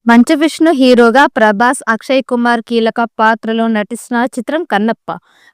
మంచు విష్ణు హీరోగా ప్రభాస్, అక్షయ్ కుమార్ కీలక పాత్రలో నటిస్తున్న చిత్రం కన్నప్ప.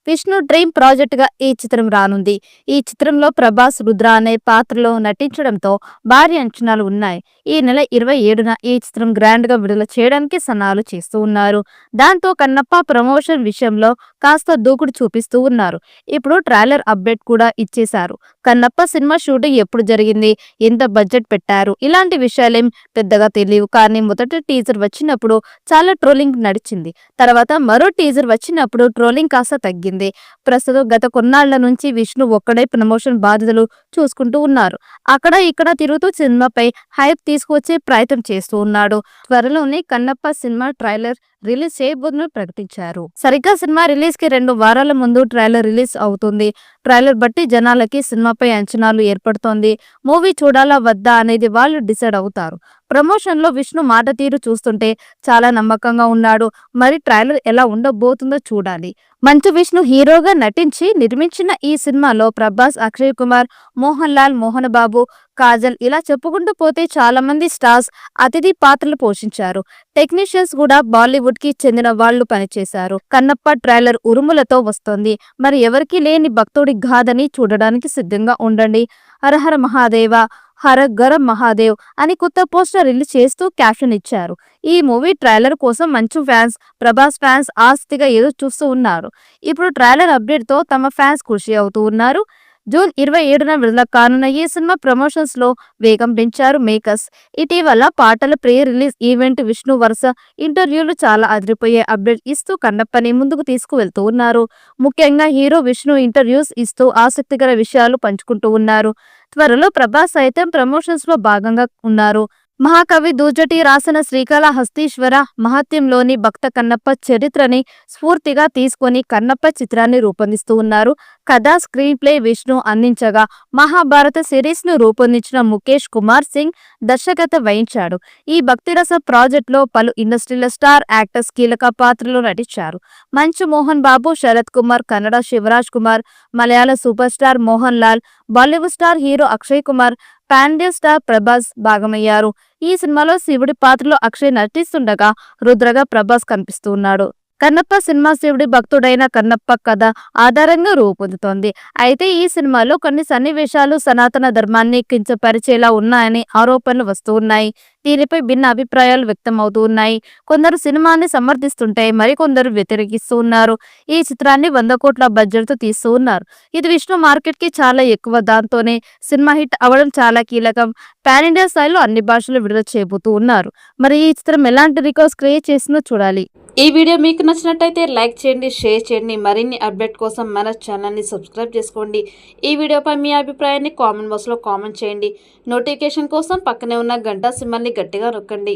విష్ణు డ్రీమ్ ప్రాజెక్ట్ గా ఈ చిత్రం రానుంది. ఈ చిత్రంలో ప్రభాస్ రుద్ర అనే పాత్రలో నటించడంతో భారీ అంచనాలు ఉన్నాయి. ఈ నెల 27న ఈ చిత్రం గ్రాండ్ గా విడుదల చేయడానికి సన్నాహాలు చేస్తూ ఉన్నారు. దాంతో కన్నప్ప ప్రమోషన్ విషయంలో కాస్త దూకుడు చూపిస్తూ ఉన్నారు. ఇప్పుడు ట్రైలర్ అప్డేట్ కూడా ఇచ్చేశారు. కన్నప్ప సినిమా షూటింగ్ ఎప్పుడు జరిగింది, ఎంత బడ్జెట్ పెట్టారు, ఇలాంటి విషయాలేం పెద్దగా తెలియవు. కానీ మొదటి టీజర్ వచ్చినప్పుడు చాలా ట్రోలింగ్ నడిచింది. తర్వాత మరో టీజర్ వచ్చినప్పుడు ట్రోలింగ్ కాస్త తగ్గింది. ప్రస్తుతం గత కొన్నాళ్ల నుంచి విష్ణు ఒక్కడే ప్రమోషన్ బాధ్యతలు చూసుకుంటూ ఉన్నారు. అక్కడ ఇక్కడ తిరుగుతూ సినిమాపై హైప్ తీసుకువచ్చే ప్రయత్నం చేస్తూ ఉన్నాడు. త్వరలోనే కన్నప్ప సినిమా ట్రైలర్ రిలీజ్ చేయబోతుందని ప్రకటించారు. సరిగ్గా సినిమా రిలీజ్ కి 2 వారాల ముందు ట్రైలర్ రిలీజ్ అవుతుంది. ట్రైలర్ బట్టి జనాలకి సినిమాపై అంచనాలు ఏర్పడుతోంది. మూవీ చూడాలా వద్దా అనేది వాళ్ళు డిసైడ్ అవుతారు. ప్రమోషన్ లో విష్ణు మాట తీరు చూస్తుంటే చాలా నమ్మకంగా ఉన్నాడు. మరి ట్రైలర్ ఎలా ఉండబోతుందో చూడాలి. మంచు విష్ణు హీరోగా నటించి నిర్మించిన ఈ సినిమాలో ప్రభాస్, అక్షయ్ కుమార్, మోహన్ లాల్, మోహన్ బాబు, కాజల్ ఇలా చెప్పుకుంటూ పోతే చాలా మంది స్టార్స్ అతిథి పాత్రలు పోషించారు. టెక్నీషియన్స్ కూడా బాలీవుడ్ కి చెందిన వాళ్ళు పనిచేశారు. కన్నప్ప ట్రైలర్ ఉరుములతో వస్తోంది. మరి ఎవరికి లేని భక్తుడి గాథని చూడడానికి సిద్ధంగా ఉండండి. హరహర మహాదేవ, హర గరం మహాదేవ్ అని కొత్త పోస్టర్ రిలీజ్ చేస్తూ క్యాప్షన్ ఇచ్చారు. ఈ మూవీ ట్రైలర్ కోసం మంచు ఫ్యాన్స్, ప్రభాస్ ఫ్యాన్స్ ఆసక్తిగా ఎదురు చూస్తూ ఉన్నారు. ఇప్పుడు ట్రైలర్ అప్డేట్ తో తమ ఫ్యాన్స్ ఖుషి అవుతూ ఉన్నారు. జూన్ 27న విడుదల కానున్న ఈ సినిమా ప్రమోషన్స్ లో వేగం పెంచారు మేకర్స్. ఇటీవల పాటల ప్రీ రిలీజ్ ఈవెంట్ విష్ణు వరుస ఇంటర్వ్యూలు చాలా అదిరిపోయే అప్డేట్ ఇస్తూ కన్నప్పని ముందుకు తీసుకువెళ్తూ ఉన్నారు. ముఖ్యంగా హీరో విష్ణు ఇంటర్వ్యూస్ ఇస్తూ ఆసక్తికర విషయాలు పంచుకుంటూ ఉన్నారు. త్వరలో ప్రభాస్ సైతం ప్రమోషన్స్ లో భాగంగా ఉన్నారు. మహాకవి దూజటి రాసిన శ్రీకాళహస్తీశ్వర మహత్యంలోని భక్త కన్నప్ప చరిత్రని స్ఫూర్తిగా తీసుకొని కన్నప్ప చిత్రాన్ని రూపొందిస్తూ ఉన్నారు. కథ, స్క్రీన్ ప్లే విష్ణు అందించగా మహాభారత సిరీస్ ను రూపొందించిన ముఖేష్ కుమార్ సింగ్ దర్శకత్వం వహించాడు. ఈ భక్తిరస ప్రాజెక్ట్ లో పలు ఇండస్ట్రీల స్టార్ యాక్టర్స్ కీలక పాత్రలో నటించారు. Manchu Mohan Babu, Sarath Kumar, Kannada Shivaraj Kumar, Malayala super star Mohan Lal, Bollywood star hero Akshay Kumar, pan India star Prabhas భాగమయ్యారు. ఈ సినిమాలో శివుడి పాత్రలో అక్షయ్ నటిస్తుండగా రుద్రగా ప్రభాస్ కనిపిస్తూ ఉన్నాడు. కన్నప్ప సినిమా శివుడి భక్తుడైన కన్నప్ప కథ ఆధారంగా రూపొందుతోంది. అయితే ఈ సినిమాలో కొన్ని సన్నివేశాలు సనాతన ధర్మాన్ని కించపరిచేలా ఉన్నాయని ఆరోపణలు వస్తూ ఉన్నాయి. దీనిపై భిన్న అభిప్రాయాలు వ్యక్తం అవుతూ ఉన్నాయి. కొందరు సినిమాని సమర్థిస్తుంటే మరికొందరు వ్యతిరేకిస్తూ ఉన్నారు. ఈ చిత్రాన్ని 100 కోట్ల బడ్జెట్ తో తీస్తూ ఉన్నారు. ఇది విష్ణు మార్కెట్ కి చాలా ఎక్కువ. దాంతోనే సినిమా హిట్ అవ్వడం చాలా కీలకం. పాన్ ఇండియా స్థాయిలో అన్ని భాషలు విడుదల చేయబోతూ ఉన్నారు. మరి ఈ చిత్రం ఎలాంటి రికార్డ్స్ క్రియేట్ చేసిందో చూడాలి. ఈ వీడియో మీకు నచ్చినట్టయితే లైక్ చేయండి, షేర్ చేయండి. మరిన్ని అప్డేట్ కోసం మన ఛానల్ని సబ్స్క్రైబ్ చేసుకోండి. ఈ వీడియోపై మీ అభిప్రాయాన్ని కామెంట్ బాక్స్లో కామెంట్ చేయండి. నోటిఫికేషన్ కోసం పక్కనే ఉన్న గంట సింబల్ని గట్టిగా నొక్కండి.